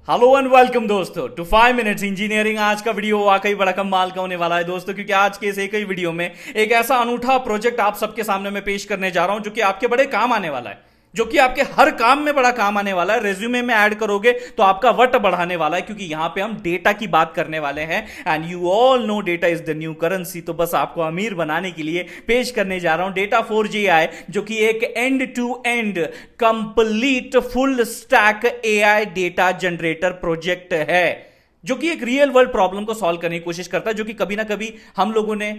Hello and welcome दोस्तों to 5 minutes engineering. आज का वीडियो वाकई बड़ा कमाल का होने वाला है दोस्तों, क्योंकि आज के इस एक ही वीडियो में एक ऐसा अनूठा प्रोजेक्ट आप सबके सामने मैं पेश करने जा रहा हूं जो कि आपके बड़े काम आने वाला है, जो कि आपके हर काम में बड़ा काम आने वाला है। रेज्यूमे में ऐड करोगे तो आपका वट बढ़ाने वाला है, क्योंकि यहां पे हम डेटा की बात करने वाले हैं। And you all know data is the new currency. तो बस आपको अमीर बनाने के लिए पेश करने जा रहा हूं डेटा 4GI, जो कि एक end to end complete full stack AI data generator project है, जो कि एक रियल वर्ल्ड प्रॉब्लम को सॉल्व करने की कोशिश करता है, जो कि कभी ना कभी हम लोगों ने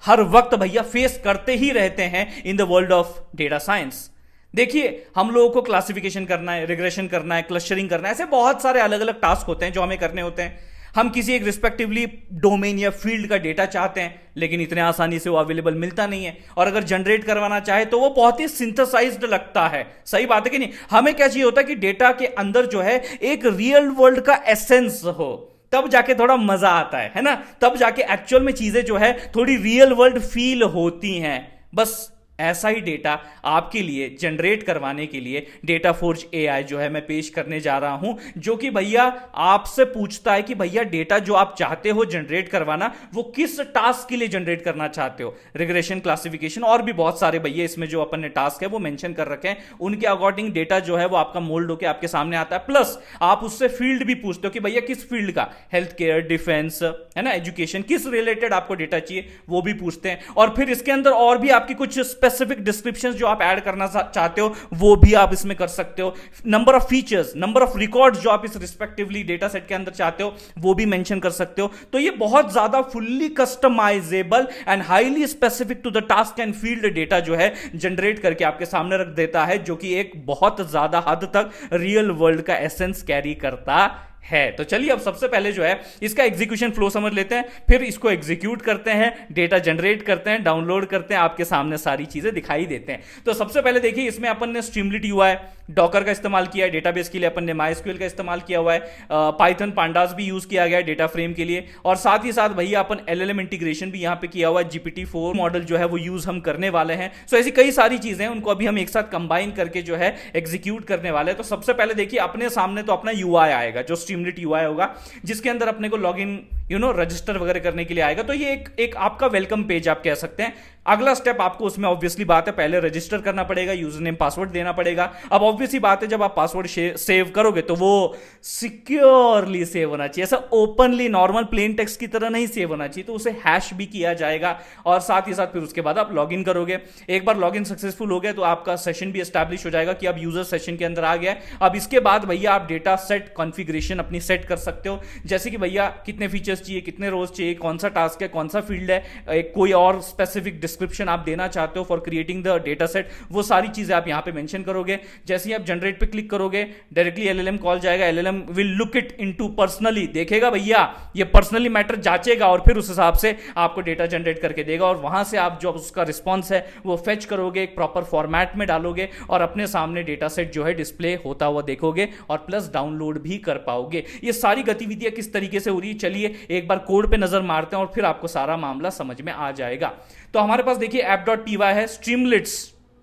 हर वक्त भैया फेस करते ही रहते हैं in the world of data science. देखिए, हम लोगों को क्लासिफिकेशन करना है, रिग्रेशन करना है, क्लस्टरिंग करना है, ऐसे बहुत सारे अलग अलग टास्क होते हैं जो हमें करने होते हैं। हम किसी एक रिस्पेक्टिवली डोमेन या फील्ड का डेटा चाहते हैं, लेकिन इतने आसानी से वो अवेलेबल मिलता नहीं है, और अगर जनरेट करवाना चाहे तो वो बहुत ही सिंथेसाइज्ड लगता है। सही बात है कि नहीं? हमें क्या चाहिए होता है कि डेटा के अंदर जो है एक रियल वर्ल्ड का एसेंस हो, तब जाके थोड़ा मजा आता है ना? तब जाके एक्चुअल में चीजें जो है थोड़ी रियल वर्ल्ड फील होती हैं। बस ऐसा ही डेटा आपके लिए जनरेट करवाने के लिए डेटा फोर्ज एआई जो है मैं पेश करने जा रहा हूं, जो कि भैया आपसे पूछता है कि भैया डेटा जो आप चाहते हो जनरेट करवाना, वो किस टास्क के लिए जनरेट करना चाहते हो। रिग्रेशन, क्लासिफिकेशन और भी बहुत सारे भैया इसमें जो अपन ने टास्क है वो मेंशन कर रखे हैं। उनके अकॉर्डिंग डेटा जो है वो आपका मोल्ड होकर आपके सामने आता है। प्लस आप उससे फील्ड भी पूछते हो कि भैया किस फील्ड का, हेल्थ केयर, डिफेंस, है ना, एजुकेशन, किस रिलेटेड आपको डेटा चाहिए वो भी पूछते हैं। और फिर इसके अंदर और भी आपकी कुछ स्पेसिफिक डिस्क्रिप्शंस जो आप ऐड करना चाहते हो वो भी आप इसमें कर सकते हो। Number of features, number of records जो आप इस रिस्पेक्टिवली डेटा सेट के अंदर चाहते हो वो भी मेंशन कर सकते हो। तो ये बहुत ज्यादा fully customizable and highly specific to the task and field data जो है जनरेट करके आपके सामने रख देता है, जो कि एक बहुत ज्यादा हद तक रियल वर्ल्ड का एसेंस कैरी करता है। तो चलिए अब सबसे पहले जो है इसका एग्जीक्यूशन फ्लो समझ लेते हैं, फिर इसको एग्जीक्यूट करते हैं, डेटा जनरेट करते हैं, डाउनलोड करते हैं, आपके सामने सारी चीजें दिखाई देते हैं। तो सबसे पहले देखिए, इसमें अपन ने स्ट्रीमलिट यूआई, डॉकर का इस्तेमाल किया है, डेटाबेस के लिए अपन ने माइस्क्यूएल का इस्तेमाल किया हुआ है, पाइथन पांडास भी यूज किया गया है डेटा फ्रेम के लिए, और साथ ही साथ भैया अपन एलएलएम इंटीग्रेशन भी यहां पे किया हुआ है। GPT-4 मॉडल जो है वो यूज हम करने वाले हैं। सो ऐसी कई सारी चीजें हैं, उनको अभी हम एक साथ कंबाइन करके जो है एग्जीक्यूट करने वाले हैं। तो सबसे पहले देखिए, अपने सामने तो अपना यूआई आएगा, जो स्ट्रीमलिट यूआई होगा, जिसके अंदर अपने को लॉगिन रजिस्टर वगैरह करने के लिए आएगा। तो ये एक आपका वेलकम पेज आप कह सकते हैं। अगला स्टेप आपको उसमें ऑब्वियसली बात है पहले रजिस्टर करना पड़ेगा, यूजर नेम पासवर्ड देना पड़ेगा। अब ऑब्वियसली बात है, जब आप पासवर्ड सेव करोगे तो वो सिक्योरली सेव होना चाहिए, ऐसा ओपनली नॉर्मल प्लेन टेक्स्ट की तरह नहीं सेव होना चाहिए। तो उसे हैश भी किया जाएगा, और साथ ही साथ फिर उसके बाद आप लॉगिन करोगे। एक बार लॉगिन सक्सेसफुल हो गया तो आपका सेशन भी एस्टैब्लिश हो जाएगा कि अब यूजर सेशन के अंदर आ गया है। अब इसके बाद भैया आप डेटा सेट कॉन्फ़िगरेशन अपनी सेट कर सकते हो, जैसे कि भैया कितने फीचर्स चाहिए, कितने रोज चाहिए, कौन सा टास्क है, कौन सा फील्ड है, कोई और स्पेसिफिक डिस्क्रिप्शन आप देना चाहते हो for creating the data set, वो सारी चीजें आप यहां पे मेंशन करोगे। जैसे ही आप जनरेट पे क्लिक करोगे, डायरेक्टली एलएलएम कॉल जाएगा, LLM will look it into personally, देखेगा भैया ये पर्सनली मैटर जांचेगा, और फिर उस हिसाब से आपको डेटा जनरेट करके देगा। और वहां से आप जो उसका रिस्पॉन्स है वो फेच करोगे, एक प्रॉपर फॉर्मेट में डालोगे, और अपने सामने डेटा सेट जो है डिस्प्ले होता हुआ देखोगे, और प्लस डाउनलोड भी कर पाओगे। ये सारी गतिविधियां किस तरीके से हो रही है, चलिए एक बार कोड पे नजर मारते हैं, और फिर आपको सारा मामला समझ में आ जाएगा। तो हमारे पास देखिए app.py है, स्ट्रीमलिट्स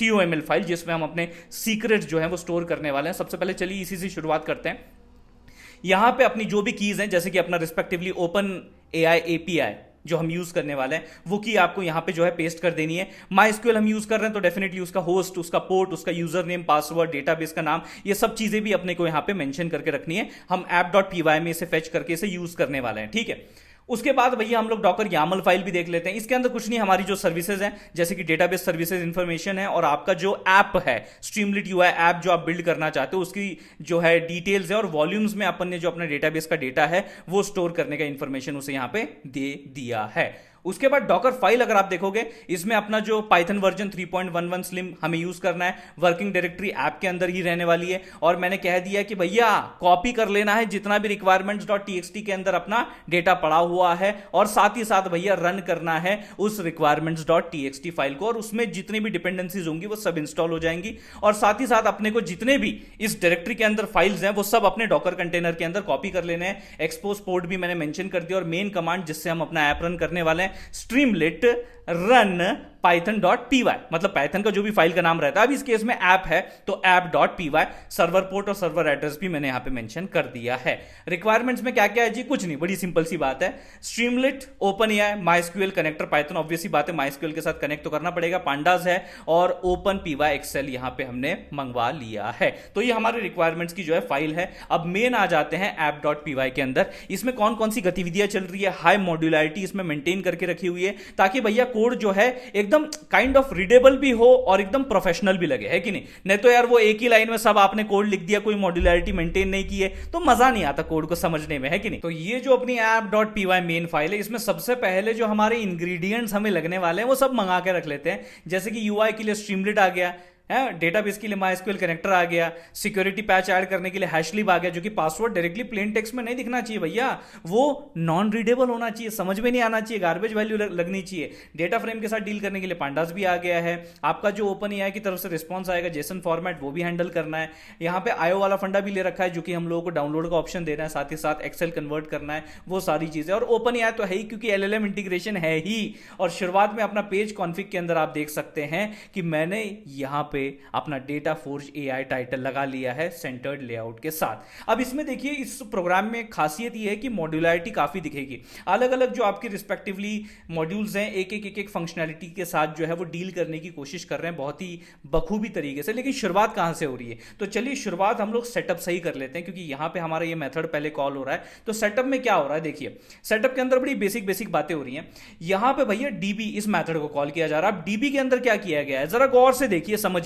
TOML फाइल, जिसमें हम अपने सीक्रेट्स जो है वो स्टोर करने वाले हैं। सबसे पहले चलिए इसी से शुरुआत करते हैं। यहां पे अपनी जो भी कीज हैं, जैसे कि अपना रिस्पेक्टिवली ओपन AI API जो हम यूज करने वाले हैं, वो की आपको यहां पे जो है पेस्ट कर देनी है। MySQL हम यूज कर रहे हैं तो डेफिनेटली उसका होस्ट, उसका पोर्ट, उसका यूजर नेम, पासवर्ड, डेटाबेस का नाम, ये सब चीजें भी अपने को यहां पे मेंशन करके रखनी है। हम app.py में इसे फेच करके इसे यूज करने वाले हैं, ठीक है। उसके बाद भैया हम लोग डॉकर YAML फाइल भी देख लेते हैं। इसके अंदर कुछ नहीं, हमारी जो सर्विसेज हैं, जैसे कि डेटाबेस सर्विसेज इंफॉर्मेशन है, और आपका जो ऐप है स्ट्रीमलिट यूआई ऐप जो आप बिल्ड करना चाहते हो उसकी जो है डिटेल्स है, और वॉल्यूम्स में अपन ने जो अपने डेटाबेस का डेटा है वो स्टोर करने का इंफॉर्मेशन उसे यहां पे दे दिया है। उसके बाद डॉकर फाइल अगर आप देखोगे, इसमें अपना जो पाइथन वर्जन 3.11 स्लिम हमें यूज करना है, वर्किंग डायरेक्टरी ऐप के अंदर ही रहने वाली है। और मैंने कह दिया कि भैया कॉपी कर लेना है जितना भी requirements.txt के अंदर अपना डेटा पड़ा हुआ है, और साथ ही साथ भैया रन करना है उस requirements.txt फाइल को, और उसमें जितनी भी डिपेंडेंसीज होंगी वो सब इंस्टॉल हो जाएंगी। और साथ ही साथ अपने को जितने भी इस डायरेक्टरी के अंदर फाइल्स हैं वो सब अपने डॉकर कंटेनर के अंदर कॉपी कर लेने हैं। एक्सपोज पोर्ट भी मैंने मेंशन कर दिया, और मेन कमांड जिससे हम अपना ऐप रन करने वाले हैं स्ट्रीमलिट रन python.py, मतलब पाइथन का जो भी फाइल का नाम रहता है, अब इस केस में ऐप है तो app.py, सर्वर पोर्ट और सर्वर एड्रेस भी मैंने यहां पे मेंशन कर दिया है। रिक्वायरमेंट्स में क्या क्या है जी, कुछ नहीं, बड़ी सिंपल सी बात है। Streamlit, OpenAI, MySQL connector, Python obvious सी बात है माइस्क्यूएल के साथ कनेक्ट तो करना पड़ेगा, पांडास है और OpenPy एक्सेल यहां पे हमने मंगवा लिया है। तो ये हमारे रिक्वायरमेंट्स की जो है फाइल है। अब मेन आ जाते हैं app.py के अंदर। इसमें कौन कौन सी गतिविधियां चल रही है, हाई मॉड्यूलैरिटी इसमें मेंटेन करके रखी हुई है ताकि भैया कोड जो है एकदम काइंड ऑफ रीडेबल भी हो और एकदम प्रोफेशनल भी लगे, है कि नहीं तो यार वो एक ही लाइन में सब आपने कोड लिख दिया, कोई मॉड्यूलैरिटी मेंटेन नहीं की है तो मजा नहीं आता कोड को समझने में, है कि नहीं। तो ये जो अपनी app.py मेन फाइल है, इसमें सबसे पहले जो हमारे इंग्रेडिएंट्स हमें लगने वाले हैं वो सब मंगा के रख लेते हैं। जैसे कि यूआई के लिए स्ट्रीमलिट आ गया है, डेटाबेस के लिए माइस्क्यूएल कनेक्टर आ गया, सिक्योरिटी पैच ऐड करने के लिए हैशलिब आ गया, जो कि पासवर्ड डायरेक्टली प्लेन टेक्स्ट में नहीं दिखना चाहिए भैया, वो नॉन रीडेबल होना चाहिए, समझ में नहीं आना चाहिए, गार्बेज वैल्यू लगनी चाहिए। डेटा फ्रेम के साथ डील करने के लिए पांडास भी आ गया है। आपका जो ओपनएआई की तरफ से रिस्पॉन्स आएगा जेसन फॉर्मेट, वो भी हैंडल करना है। यहाँ पे आईओ वाला फंडा भी ले रखा है जो कि हम लोगों को डाउनलोड का ऑप्शन देना है, साथ ही साथ एक्सेल कन्वर्ट करना है, वो सारी चीजें। और ओपनएआई तो है ही क्योंकि एलएलएम इंटीग्रेशन है ही। और शुरुआत में अपना पेज कॉन्फिग के अंदर आप देख सकते हैं कि मैंने यहां पे अपना डेटा फोर्ज एआई टाइटल लगा लिया है सेंटर्ड लेआउट के साथ। अब इसमें देखिए इस प्रोग्राम में खासियत यह है कि मॉड्यूलैरिटी काफी दिखेगी, अलग अलग जो आपके रिस्पेक्टिवली मॉड्यूल्स हैं एक एक फंक्शनैलिटी के साथ जो है वो डील करने की कोशिश कर रहे हैं बहुत ही बखूबी तरीके से। लेकिन शुरुआत कहां से हो रही है, तो चलिए शुरुआत हम लोग सेटअप सही कर लेते हैं, क्योंकि यहां पे हमारा ये मेथड पहले कॉल हो रहा है। तो सेटअप में क्या हो रहा है, देखिए सेटअप के अंदर बड़ी बेसिक बातें हो रही हैं। यहां पे भैया डीबी इस मेथड को कॉल किया जा रहा है। अब डीबी के अंदर क्या किया गया है जरा गौर से देखिए, समझिए।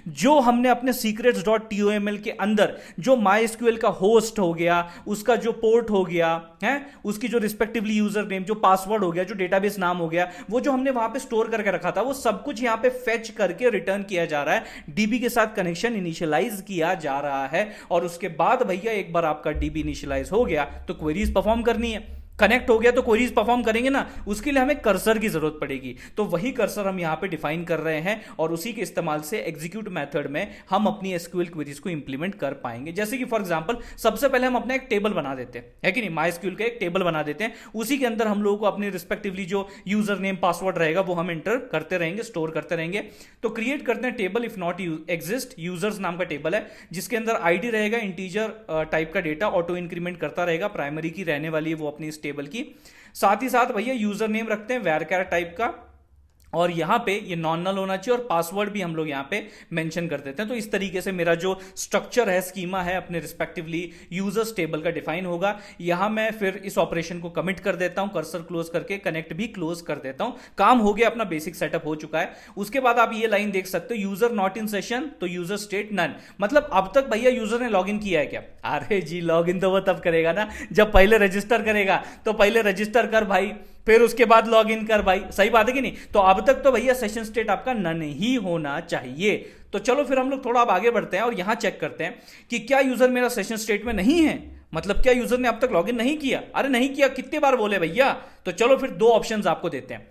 जो हमने अपने secrets.toml के अंदर जो MySQL का होस्ट हो गया, उसका जो पोर्ट हो गया है, उसकी जो रिस्पेक्टिवली यूजर नेम, जो पासवर्ड हो गया, जो डेटाबेस नाम हो गया, वो जो हमने वहां पे स्टोर करके रखा था, वो सब कुछ यहां पे फेच करके रिटर्न किया जा रहा है। डीबी के साथ कनेक्शन इनिशियलाइज किया जा रहा है और उसके बाद भैया एक बार आपका डीबी इनिशियलाइज हो गया तो क्वेरीज परफॉर्म करनी है। कनेक्ट हो गया तो क्वेरीज परफॉर्म करेंगे ना, उसके लिए हमें कर्सर की जरूरत पड़ेगी। तो वही कर्सर हम यहां पे डिफाइन कर रहे हैं और उसी के इस्तेमाल से एग्जीक्यूट मेथड में हम अपनी एसक्यूएल क्वेरीज को इंप्लीमेंट कर पाएंगे। जैसे कि फॉर एग्जांपल सबसे पहले हम अपना एक टेबल बना देते हैं, है कि नहीं, माइस्क्यूएल का एक टेबल बना देते हैं। उसी के अंदर हम लोगों को अपने रिस्पेक्टिवली जो यूजर नेम पासवर्ड रहेगा वो हम एंटर करते रहेंगे, स्टोर करते रहेंगे। तो क्रिएट करते हैं table if not exist, users नाम का टेबल है जिसके अंदर आईडी रहेगा, इंटीजर टाइप का डेटा ऑटो इंक्रीमेंट करता रहेगा, प्राइमरी की रहने वाली है वो अपनी इस टेबल की। साथ ही साथ भैया यूजर नेम रखते हैं varchar टाइप का, और यहां पे ये नॉन नल होना चाहिए और पासवर्ड भी हम लोग यहां पे मेंशन कर देते हैं। तो इस तरीके से मेरा जो स्ट्रक्चर है, स्कीमा है, अपने रिस्पेक्टिवली यूजर्स टेबल का डिफाइन होगा। यहां मैं फिर इस ऑपरेशन को कमिट कर देता हूं, कर्सर क्लोज करके कनेक्ट भी क्लोज कर देता हूं। काम हो गया, अपना बेसिक सेटअप हो चुका है। उसके बाद आप ये लाइन देख सकते हो, यूजर नॉट इन सेशन, तो यूजर स्टेट नन, मतलब अब तक भैया यूजर ने लॉग इन किया है क्या? अरे जी लॉग इन तो वो तब करेगा ना जब पहले रजिस्टर करेगा। तो पहले रजिस्टर कर भाई, फिर उसके बाद लॉग इन कर भाई, सही बात है कि नहीं। तो अब तक तो भैया सेशन स्टेट आपका नन ही होना चाहिए। तो चलो फिर हम लोग थोड़ा अब आगे बढ़ते हैं और यहां चेक करते हैं कि क्या यूजर मेरा सेशन स्टेट में नहीं है, मतलब क्या यूजर ने अब तक लॉग इन नहीं किया। अरे नहीं किया, कितने बार बोले भैया। तो चलो फिर दो ऑप्शंस आपको देते हैं।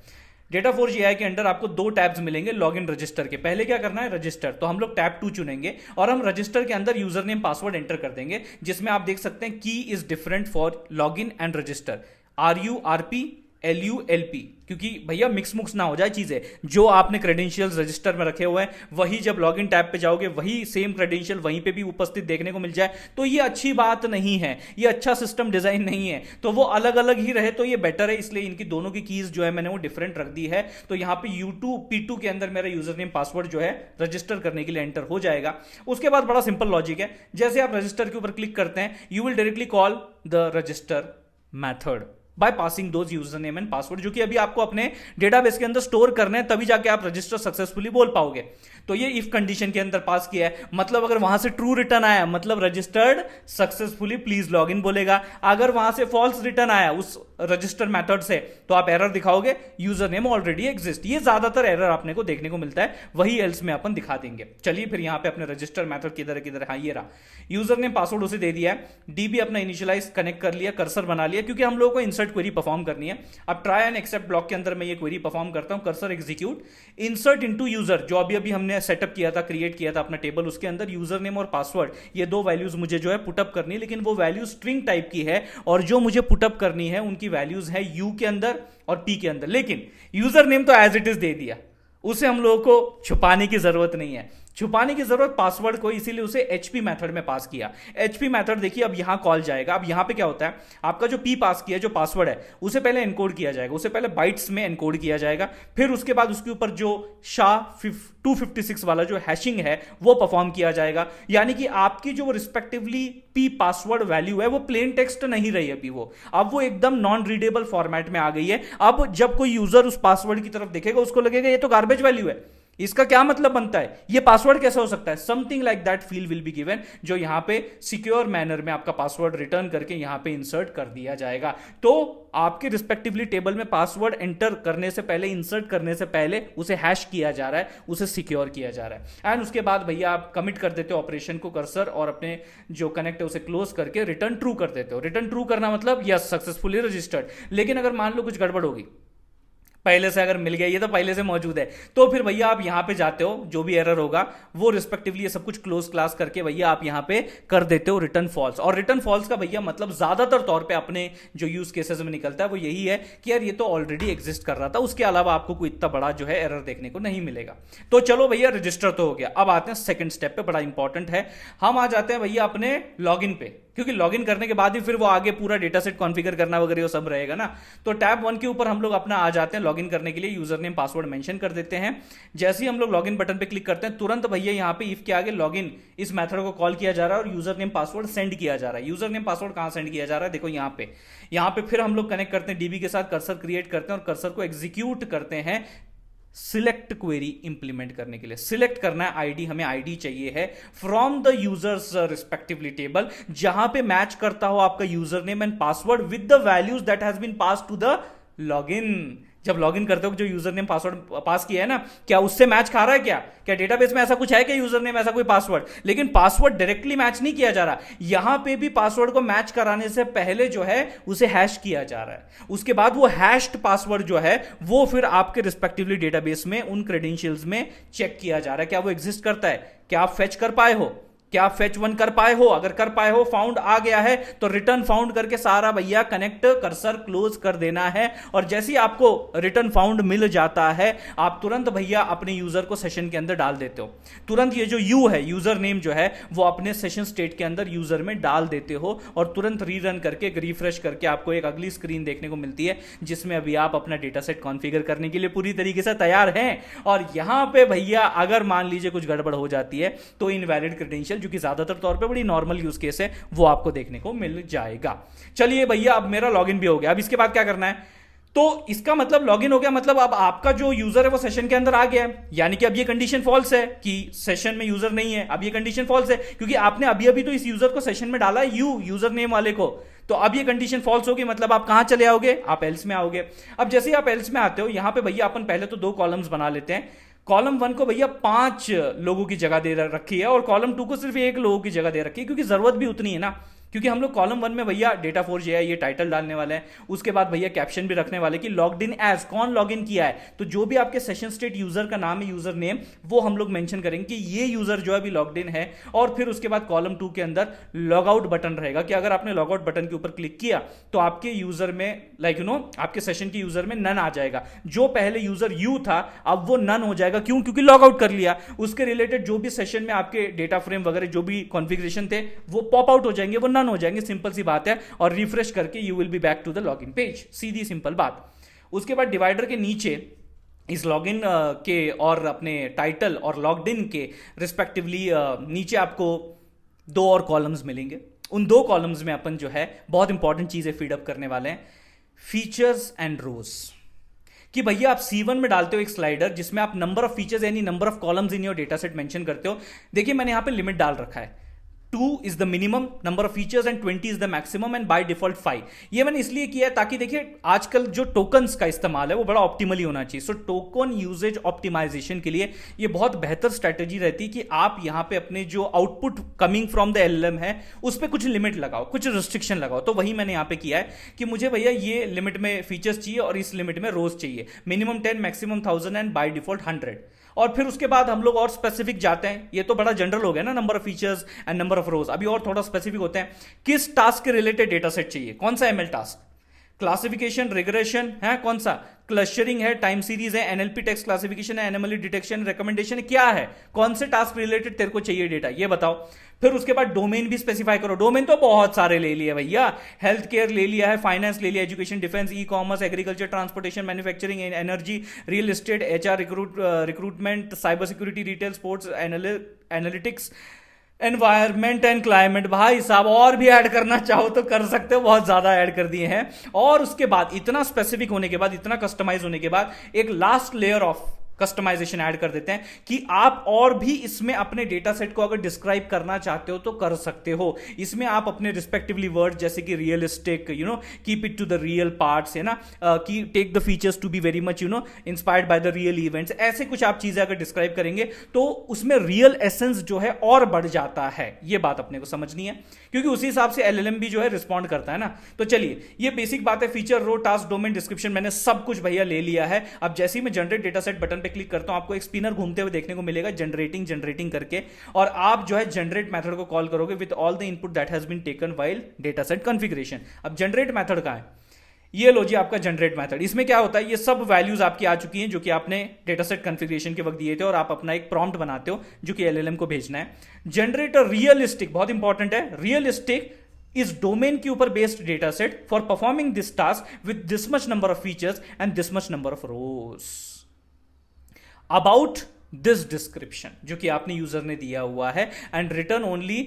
डेटा फोर्ज एआई के अंडर आपको दो टैब्स मिलेंगे लॉगिन रजिस्टर के। पहले क्या करना है, रजिस्टर, तो हम लोग टैब 2 चुनेंगे और हम रजिस्टर के अंदर यूजर नेम पासवर्ड एंटर कर देंगे, जिसमें आप देख सकते हैं की is different for login and register, RURP LULP, क्योंकि भैया मिक्स मुक्स ना हो जाए चीजें। जो आपने क्रेडेंशियल्स रजिस्टर में रखे हुए हैं वही जब लॉगिन टैब पे जाओगे वही सेम क्रेडेंशियल वहीं पे भी उपस्थित देखने को मिल जाए, तो ये अच्छी बात नहीं है, ये अच्छा सिस्टम डिजाइन नहीं है। तो वो अलग अलग ही रहे तो ये बेटर है, इसलिए इनकी दोनों की कीज जो है मैंने वो डिफरेंट रख दी है। तो यहाँ पे U2 P2 के अंदर मेरा यूजर नेम पासवर्ड जो है रजिस्टर करने के लिए एंटर हो जाएगा। उसके बाद बड़ा सिंपल लॉजिक है, जैसे आप रजिस्टर के ऊपर क्लिक करते हैं you will directly call the register method by passing those user name and password, जो कि अभी आपको अपने डेटाबेस के अंदर स्टोर करने हैं, तभी जाके आप रजिस्टर सक्सेसफुली बोल पाओगे। तो ये इफ कंडीशन के अंदर पास किया है, मतलब अगर वहां से ट्रू रिटर्न आया मतलब registered successfully please log in बोलेगा। अगर वहां से फॉल्स रिटर्न आया उस रजिस्टर मेथड से तो आप एरर दिखाओगे यूजर नेम ऑलरेडी एग्जिस्ट। ये ज्यादातर एरर आपने को देखने को मिलता है, वही एल्स में अपन दिखा देंगे। चलिए फिर यहाँ पे अपने रजिस्टर मेथड किधर, हाँ ये रहा, यूजर नेम पासवर्ड उसे दे दिया है, डीबी अपना इनिशियलाइज कनेक्ट कर लिया, कर्सर बना लिया, क्योंकि हम लोगों को इंसर्ट क्वेरी परफॉर्म करनी है। अब ट्राई एंड एक्सेप्ट ब्लॉक के अंदर मैं ये क्वेरी परफॉर्म करता हूं, cursor execute, insert into user, जो अभी हमने सेटअप किया था, क्रिएट किया था अपना टेबल, उसके अंदर यूजर नेम और पासवर्ड ये दो वैल्यूज मुझे जो है पुटअप करनी है, लेकिन वो वैल्यू स्ट्रिंग टाइप की है और जो मुझे पुटअप करनी है उनकी वैल्यूज है यू के अंदर और पी के अंदर, लेकिन यूजर नेम तो एज इट इज दे दिया, उसे हम लोगों को छुपाने की जरूरत नहीं है, छुपाने की जरूरत पासवर्ड को, इसीलिए उसे एचपी मेथड में पास किया। एचपी मेथड देखिए अब यहां कॉल जाएगा। अब यहां पे क्या होता है, आपका जो पी पास किया, जो पासवर्ड है, उसे पहले एनकोड किया जाएगा, उसे पहले बाइट्स में एनकोड किया जाएगा, फिर उसके बाद उसके ऊपर जो SHA-256 वाला जो हैशिंग है वो परफॉर्म किया जाएगा। यानी कि आपकी जो रिस्पेक्टिवली पी पासवर्ड वैल्यू है वो प्लेन टेक्स्ट नहीं रही अभी, वो अब वो एकदम नॉन रीडेबल फॉर्मेट में आ गई है। अब जब कोई यूजर उस पासवर्ड की तरफ देखेगा उसको लगेगा ये तो गार्बेज वैल्यू है, इसका क्या मतलब बनता है, ये पासवर्ड कैसे हो सकता है, something like that feel will be given, जो यहां पे सिक्योर मैनर में आपका पासवर्ड रिटर्न करके यहां पे इंसर्ट कर दिया जाएगा। तो आपके रिस्पेक्टिवली टेबल में पासवर्ड एंटर करने से पहले, इंसर्ट करने से पहले उसे हैश किया जा रहा है, उसे सिक्योर किया जा रहा है, एंड उसके बाद भैया आप कमिट कर देते हो ऑपरेशन को, कर्सर और अपने जो कनेक्ट है उसे क्लोज करके रिटर्न ट्रू कर देते हो। रिटर्न ट्रू करना मतलब यस सक्सेसफुली रजिस्टर्ड। लेकिन अगर मान लो कुछ गड़बड़ होगी, पहले से अगर मिल गया, ये तो पहले से मौजूद है, तो फिर भैया आप यहां पे जाते हो, जो भी एरर होगा वो रिस्पेक्टिवली ये सब कुछ क्लोज क्लास करके भैया आप यहां पे कर देते हो रिटर्न फॉल्स। और रिटर्न फॉल्स का भैया मतलब ज्यादातर तौर पे अपने जो यूज केसेस में निकलता है वो यही है कि यार ये तो ऑलरेडी एग्जिस्ट कर रहा था, उसके अलावा आपको कोई इतना बड़ा जो है एरर देखने को नहीं मिलेगा। तो चलो भैया रजिस्टर तो हो गया, अब आते हैं सेकंड स्टेप पे, बड़ा इंपॉर्टेंट है। हम आ जाते हैं भैया अपने लॉगिन पे, क्योंकि लॉगिन करने के बाद ही फिर वो आगे पूरा डेटा सेट कॉन्फ़िगर करना वगैरह वो सब रहेगा ना। तो टैब 1 के ऊपर हम लोग अपना आ जाते हैं लॉगिन करने के लिए, यूजर नेम पासवर्ड मेंशन कर देते हैं। जैसे ही हम लोग लॉगिन बटन पे क्लिक करते हैं तुरंत भैया यहाँ पे इफ के आगे लॉगिन इस मेथड को कॉल किया जा रहा है और यूजर नेम पासवर्ड सेंड किया जा रहा है। यूजर नेम पासवर्ड कहां सेंड किया जा रहा है, देखो यहाँ पे फिर हम लोग कनेक्ट करते हैं डीबी के साथ, कर्सर क्रिएट करते हैं और कर्सर को एग्जीक्यूट करते हैं सिलेक्ट क्वेरी इंप्लीमेंट करने के लिए। सिलेक्ट करना है आईडी, हमें आईडी चाहिए है from the users respectively table, जहां पे मैच करता हो आपका user name and password with the values that has been pass to the login. जब लॉगिन करते हो जो यूजर नेम पासवर्ड पास किया है ना, क्या उससे मैच खा रहा है, क्या डेटाबेस में ऐसा कुछ है कि यूजर नेम ऐसा कोई पासवर्ड, लेकिन पासवर्ड डायरेक्टली मैच नहीं किया जा रहा, यहां पे भी पासवर्ड को मैच कराने से पहले जो है उसे हैश किया जा रहा है। उसके बाद वो हैश्ड पासवर्ड जो है वो फिर आपके रिस्पेक्टिवली डेटाबेस में उन क्रेडेंशियल्स में चेक किया जा रहा है, क्या वो एग्जिस्ट करता है, क्या आप फेच कर पाए हो, क्या आप फेच 1 कर पाए हो, अगर कर पाए हो फाउंड आ गया है तो रिटर्न फाउंड करके सारा भैया कनेक्ट कर्सर क्लोज कर देना है। और जैसे ही आपको रिटर्न फाउंड मिल जाता है आप तुरंत भैया अपने यूजर को सेशन के अंदर डाल देते हो, तुरंत ये जो यू है यूजर नेम जो है वो अपने सेशन स्टेट के अंदर यूजर में डाल देते हो और तुरंत रीरन करके रिफ्रेश करके आपको एक अगली स्क्रीन देखने को मिलती है जिसमें अभी आप अपना डेटा सेट कॉन्फ़िगर करने के लिए पूरी तरीके से तैयार हैं। और यहां पे भैया अगर मान लीजिए कुछ गड़बड़ हो जाती है तो इनवैलिड क्रेडेंशियल, जो कि ज्यादातर तौर पे बड़ी नॉर्मल यूज केस है, वो आपको देखने को मिल जाएगा। चलिए भैया अब मेरा लॉगिन भी हो गया, अब इसके बाद क्या करना है, तो इसका मतलब लॉगिन हो गया, मतलब अब आपका जो यूजर है वो सेशन के अंदर आ गया है, यानी कि अब ये कंडीशन फॉल्स है कि सेशन में यूजर नहीं है, अब ये कंडीशन फॉल्स है क्योंकि आपने अभी अभी तो इस यूजर को सेशन में डाला है यूजर नेम वाले को, तो अब ये कंडीशन फॉल्स होगी, मतलब आप कहां चले आओगे, आप एल्स में आओगे। अब जैसे ही आप एल्स में आते हो यहां पे भैया अपन पहले तो 2 कॉलम्स बना लेते हैं। कॉलम 1 को भैया 5 लोगों की जगह दे रखी है और कॉलम 2 को सिर्फ 1 लोगों की जगह दे रखी है, क्योंकि जरूरत भी उतनी है ना, क्योंकि हम लोग कॉलम 1 में भैया डेटा 4 जो है ये टाइटल डालने वाले हैं, उसके बाद भैया कैप्शन भी रखने वाले कि लॉग्ड इन एज, कौन लॉग इन किया है, तो जो भी आपके सेशन स्टेट यूजर का नाम है यूजर नेम वो हम लोग मेंशन करेंगे कि ये यूजर जो है अभी लॉग्ड इन है। और फिर उसके बाद कॉलम 2 के अंदर लॉग आउट बटन रहेगा कि अगर आपने लॉग आउट बटन के ऊपर क्लिक किया तो आपके यूजर में आपके सेशन के यूजर में नन आ जाएगा, जो पहले यूजर यू था अब वो नन हो जाएगा, क्यों, क्योंकि लॉग आउट कर लिया, उसके रिलेटेड जो भी सेशन में आपके डेटा फ्रेम वगैरह जो भी कॉन्फ़िगरेशन थे वो पॉप आउट हो जाएंगे, वो नन हो जाएंगे, सिंपल बात है। और रिफ्रेश करके you will be back to the login page, सीधी सिंपल बात। उसके बाद डिवाइडर के नीचे इस लॉगिन के और अपने टाइटल और लॉग्ड इन के रिस्पेक्टिवली नीचे आपको 2 और कॉलम्स मिलेंगे। उन 2 कॉलम्स में अपन जो है बहुत इंपॉर्टेंट चीजें फीड अप करने वाले हैं, फीचर्स एंड रोज, कि भैया आप C1 में डालते हो एक स्लाइडर जिसमें आप नंबर ऑफ फीचर्स यानी number of columns in your data set mention करते हो। देखिए मैंने यहां पे लिमिट डाल रखा है, 2 is the minimum number of features and 20 is the maximum and by default 5। ये मैंने इसलिए किया है ताकि देखिए आजकल जो टोकन्स का इस्तेमाल है वो बड़ा ऑप्टिमली होना चाहिए। सो टोकन यूजेज ऑप्टिमाइजेशन के लिए ये बहुत बेहतर स्ट्रेटेजी रहती है कि आप यहां पे अपने जो output coming from the LLM है उस पर कुछ लिमिट लगाओ, कुछ रिस्ट्रिक्शन लगाओ। तो वही मैंने यहां पे किया है कि मुझे भैया ये लिमिट में फीचर्स चाहिए और इस लिमिट में रोज चाहिए, minimum 10 maximum 1000 and by default 100। और फिर उसके बाद हम लोग और स्पेसिफिक जाते हैं, ये तो बड़ा जनरल हो गया ना, number of features and number of रोज। अभी और थोड़ा स्पेसिफिक होते हैं, किस टास्क के रिलेटेड डेटा सेट चाहिए, कौन सा एमएल टास्क, क्लासिफिकेशन, रिग्रेशन है, कौन सा, क्लस्टरिंग है, टाइम सीरीज है, एनएलपी टेक्स्ट क्लासिफिकेशन है, एनोमली डिटेक्शन, रिकमेंडेशन, क्या है, कौन से टास्क रिलेटेड तेरे को चाहिए डेटा, ये बताओ। फिर उसके बाद डोमेन भी स्पेसिफाई करो। डोमेन तो बहुत सारे ले लिए भैया, हेल्थ केयर ले लिया है, फाइनेंस ले लिया, education, defence, e commerce, agriculture, transportation, manufacturing, energy, real estate, HR, recruitment, cyber security, retail, sports, analytics, environment and climate. भाई साहब और भी ऐड करना चाहो तो कर सकते हो, बहुत ज्यादा ऐड कर दिए हैं। और उसके बाद इतना स्पेसिफिक होने के बाद, इतना कस्टमाइज होने के बाद, एक last layer of customization add कर देते हैं कि आप और भी इसमें अपने डेटा सेट को अगर डिस्क्राइब करना चाहते हो तो कर सकते हो। इसमें आप अपने रिस्पेक्टिवली वर्ड जैसे कि realistic, keep it to the real parts, है ना, कि take the features to be very much inspired by the real events, ऐसे कुछ आप चीजें अगर डिस्क्राइब करेंगे तो उसमें रियल एसेंस जो है और बढ़ जाता है। ये बात अपने को समझनी है, क्योंकि उसी हिसाब से एलएलएम भी जो है रिस्पॉन्ड करता है ना। तो चलिए, ये बेसिक बात है। फीचर, रो, टास्क, डोमेन, डिस्क्रिप्शन, मैंने सब कुछ भैया ले लिया है। अब जैसे ही मैं जनरेट डेटा सेट बटन पे क्लिक करता हूं, आपको एक स्पिनर घूमते हुए देखने को मिलेगा, जनरेटिंग करके, और आप जो है जनरेट मेथड को कॉल करोगे with all the input that has been taken while data set configuration. अब जनरेट मेथड का है, ये लो जी आपका जनरेट मेथड। इसमें क्या होता है, ये सब वैल्यूज आपकी आ चुकी हैं जो कि आपने डेटा सेट कॉन्फ़िगरेशन के वक्त दिए थे, और आप अपना एक प्रॉम्प्ट बनाते हो जो कि एलएलएम को भेजना है। जनरेट अ रियलिस्टिक, बहुत इंपॉर्टेंट है, रियलिस्टिक इस डोमेन के ऊपर based data set for performing this task with this much number of features and this much number of rose about this description, जो कि आपने यूजर ने दिया हुआ है, and return only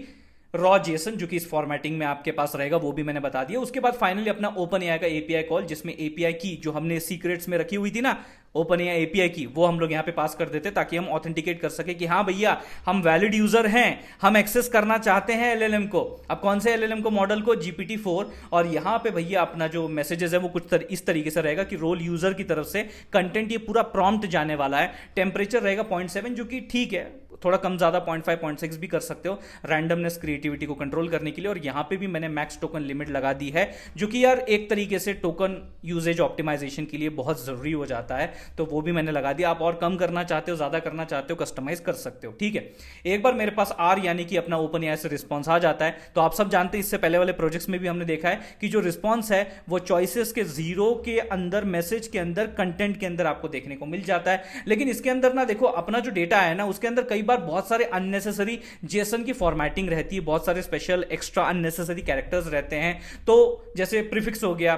raw Jason, जो कि इस फॉर्मेटिंग में आपके पास रहेगा, वो भी मैंने बता दिया। उसके बाद फाइनली अपना ओपन एआई का एपीआई कॉल, जिसमें एपीआई की जो हमने सीक्रेट्स में रखी हुई थी ना, ओपन एआई एपीआई की, वो हम लोग यहां पे पास कर देते ताकि हम ऑथेंटिकेट कर सके कि हाँ भैया हम वैलिड यूजर हैं, हम एक्सेस करना चाहते हैं एलएलएम को। अब कौन से एलएलएम को, मॉडल को, GPT-4। और यहां पे भैया अपना जो मैसेजेस है वो कुछ इस तरीके से रहेगा कि रोल यूजर की तरफ से कंटेंट, ये पूरा प्रॉम्प्ट जाने वाला है। टेम्परेचर रहेगा 0.7, जो कि ठीक है, थोड़ा कम ज्यादा 0.5 0.6 भी कर सकते हो, रैंडमनेस, क्रिएटिविटी को कंट्रोल करने के लिए। और यहां पे भी मैंने मैक्स टोकन लिमिट लगा दी है, जो कि यार एक तरीके से टोकन यूजेज ऑप्टिमाइजेशन के लिए बहुत जरूरी हो जाता है, तो वो भी मैंने लगा दिया। आप और कम करना चाहते हो, ज्यादा करना चाहते हो, कस्टमाइज कर सकते हो, ठीक है। एक बार मेरे पास आर यानी कि अपना ओपन एआई से रिस्पॉन्स आ जाता है, तो आप सब जानते हैं, इससे पहले वाले प्रोजेक्ट्स में भी हमने देखा है कि जो रिस्पॉन्स है वो चॉइसेस के 0 के अंदर, मैसेज के अंदर, कंटेंट के अंदर आपको देखने को मिल जाता है। लेकिन इसके अंदर ना देखो, अपना जो डेटा है ना, उसके अंदर कई बार बहुत सारे अननेसेसरी जेसन की फॉर्मेटिंग रहती है, बहुत सारे स्पेशल एक्स्ट्रा अननेसेसरी कैरेक्टर्स रहते हैं। तो जैसे प्रीफिक्स हो गया,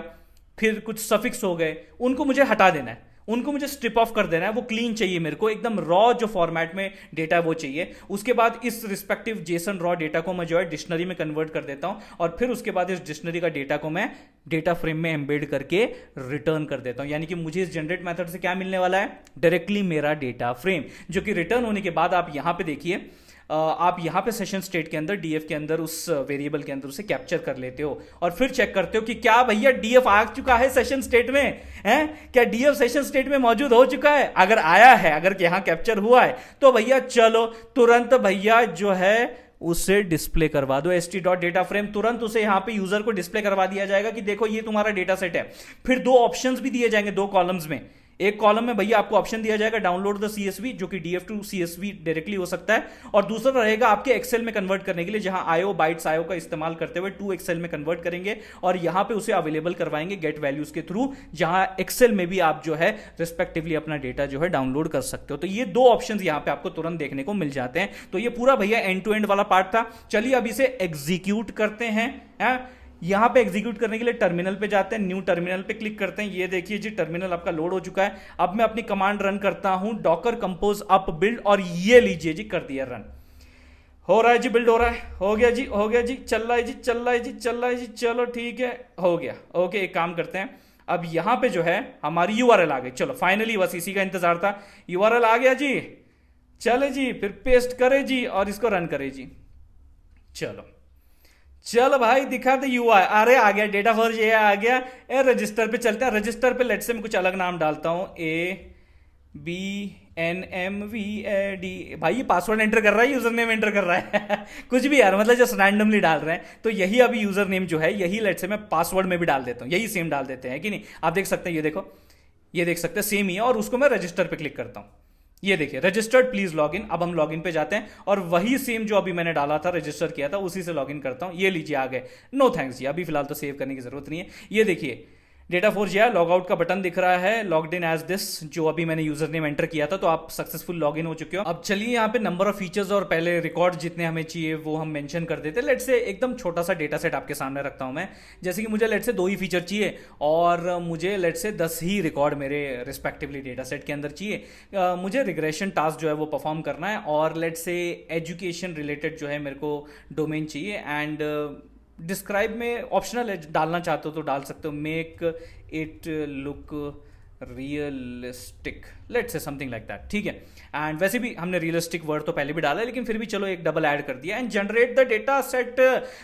फिर कुछ सफिक्स हो गए, उनको मुझे हटा देना है, उनको मुझे स्ट्रिप ऑफ कर देना है, वो क्लीन चाहिए मेरे को, एकदम रॉ जो फॉर्मेट में डेटा है वो चाहिए। उसके बाद इस रिस्पेक्टिव जेसन रॉ डेटा को मैं जो है डिक्शनरी में कन्वर्ट कर देता हूं, और फिर उसके बाद इस डिक्शनरी का डेटा को मैं डेटा फ्रेम में एम्बेड करके रिटर्न कर देता हूं। यानी कि मुझे इस जनरेट मेथड से क्या मिलने वाला है, डायरेक्टली मेरा डेटा फ्रेम, जो कि रिटर्न होने के बाद आप यहां पे देखिए, आप यहां पे सेशन स्टेट के अंदर, डीएफ के अंदर, उस वेरिएबल के अंदर उसे कैप्चर कर लेते हो, और फिर चेक करते हो कि क्या भैया डीएफ आ चुका है सेशन स्टेट में, है क्या डीएफ सेशन स्टेट में मौजूद हो चुका है। अगर आया है, अगर यहां कैप्चर हुआ है, तो भैया चलो तुरंत भैया जो है उसे डिस्प्ले करवा दो, st.data_frame, तुरंत उसे यहां पे यूजर को डिस्प्ले करवा दिया जाएगा कि देखो ये तुम्हारा डेटा सेट है। फिर 2 ऑप्शंस भी दिए जाएंगे 2 कॉलम्स में। एक कॉलम में भैया आपको ऑप्शन दिया जाएगा डाउनलोड द सीएसवी, जो कि डीएफ टू सीएसवी डायरेक्टली हो सकता है, और दूसरा रहेगा आपके एक्सेल में कन्वर्ट करने के लिए, जहां आईओ बाइट्स आईओ का इस्तेमाल करते हुए 2 एक्सेल में कन्वर्ट करेंगे, और यहां पे उसे अवेलेबल करवाएंगे गेट वैल्यूज के थ्रू, जहां एक्सेल में भी आप जो है रिस्पेक्टिवली अपना डेटा जो है डाउनलोड कर सकते हो। तो ये 2 ऑप्शन यहां पे आपको तुरंत देखने को मिल जाते हैं। तो ये पूरा भैया एंड टू एंड वाला पार्ट था। चलिए अब इसे एग्जीक्यूट करते हैं। यहां पे एग्जीक्यूट करने के लिए टर्मिनल पे जाते हैं, न्यू टर्मिनल पे क्लिक करते हैं। ये देखिए जी टर्मिनल आपका लोड हो चुका है। अब मैं अपनी कमांड रन करता हूं, डॉकर कंपोज अप बिल्ड, और ये लीजिए जी कर दिया रन। हो रहा है जी, बिल्ड हो रहा है, हो गया जी, हो गया जी, चल रहा है जी, चल रहा है जी, चल रहा है जी, चलो ठीक है, हो गया। ओके, एक काम करते हैं, अब यहां पे जो है हमारी यूआरएल आ गई। चलो फाइनली, बस इसी का इंतजार था, यूआरएल आ गया जी। चले जी, फिर पेस्ट करे जी और इसको रन करे जी। चलो भाई दिखा दे यूआई, अरे आ गया डेटा फॉर ये आ गया। ए रजिस्टर पे चलते हैं, रजिस्टर पे लेट से मैं कुछ अलग नाम डालता हूं, ABNMVAD। भाई ये पासवर्ड एंटर कर रहा है, यूजर नेम एंटर कर रहा है कुछ भी यार, मतलब जस्ट रैंडमली डाल रहे हैं। तो यही अभी यूजर नेम जो है, यही लेट से मैं पासवर्ड में भी डाल देता हूं, यही सेम डाल देते हैं कि नहीं। आप देख सकते हैं, ये देखो, ये देख सकते हैं सेम ही है, और उसको मैं रजिस्टर पे क्लिक करता हूं, ये देखिए रजिस्टर्ड प्लीज लॉगिन। अब हम लॉगिन पे जाते हैं, और वही सेम जो अभी मैंने डाला था, रजिस्टर किया था, उसी से लॉगिन करता हूं। ये लीजिए आ गए। नो थैंक्स जी, अभी फिलहाल तो सेव करने की जरूरत नहीं है। ये देखिए data four G log out का बटन दिख रहा है, लॉग्ड इन एज दिस, जो अभी मैंने यूजर नेम एंटर किया था, तो आप सक्सेसफुल लॉग इन हो चुके हो। अब चलिए यहाँ पे नंबर ऑफ फीचर्स और पहले रिकॉर्ड जितने हमें चाहिए वो हम मेंशन कर देते हैं। लेट से एकदम छोटा सा डेटा सेट आपके सामने रखता हूँ मैं, जैसे कि मुझे लेट से 2 ही फीचर चाहिए और मुझे लेट से 10 ही रिकॉर्ड मेरे रिस्पेक्टिवली डेटा सेट के अंदर चाहिए। मुझे रिग्रेशन टास्क जो है वो परफॉर्म करना है और लेट से एजुकेशन रिलेटेड जो है मेरे को डोमेन चाहिए। एंड डिस्क्राइब में ऑप्शनल है, डालना चाहते हो तो डाल सकते हो, make it look realistic, let's say something like that, ठीक है। एंड वैसे भी हमने रियलिस्टिक वर्ड तो पहले भी डाला है, लेकिन फिर भी चलो एक डबल ऐड कर दिया। And generate the data set,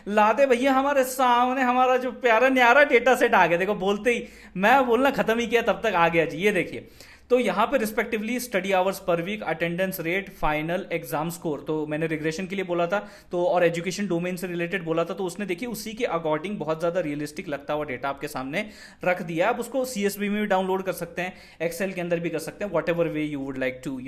ला दे भैया हमारे सामने हमारा जो प्यारा न्यारा डेटा सेट आ गया। देखो बोलते ही मैं बोलना खत्म ही किया तब तक आ गया जी, ये देखिए। तो यहाँ पे respectively study hours per week, attendance rate, final exam score, तो मैंने रिग्रेशन के लिए बोला था तो, और एजुकेशन डोमेन से रिलेटेड बोला था, तो उसने देखिए उसी के अकॉर्डिंग बहुत ज़्यादा रियलिस्टिक लगता हुआ डेटा आपके सामने रख दिया। आप उसको CSV में भी डाउनलोड कर सकते हैं, एक्सेल के अंदर भी कर सकते हैं, whatever way you would like to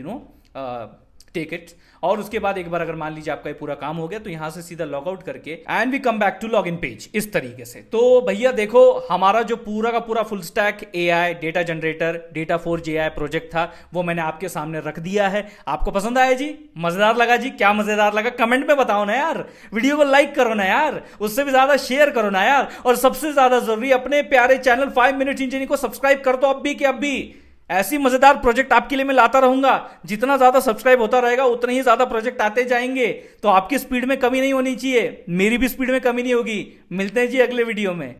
take it. और उसके बाद एक बार अगर मान लीजिए आपका ये पूरा काम हो गया तो यहां से सीधा लॉग आउट करके and we come back to log in page, इस तरीके से। तो भैया देखो हमारा जो पूरा का पूरा full stack AI data generator data 4 AI project था वो मैंने आपके सामने रख दिया है। आपको पसंद आया जी? मजेदार लगा जी? क्या मजेदार लगा कमेंट में बताओ ना यार, वीडियो को लाइक करो ना यार, उससे भी ज्यादा शेयर करो ना यार, और सबसे ज्यादा जरूरी अपने प्यारे चैनल 5 मिनट इंजीनियरिंग को सब्सक्राइब कर दो अब भी कि अब भी। ऐसी मजेदार प्रोजेक्ट आपके लिए मैं लाता रहूंगा, जितना ज्यादा सब्सक्राइब होता रहेगा उतने ही ज्यादा प्रोजेक्ट आते जाएंगे। तो आपकी स्पीड में कमी नहीं होनी चाहिए, मेरी भी स्पीड में कमी नहीं होगी। मिलते हैं जी अगले वीडियो में।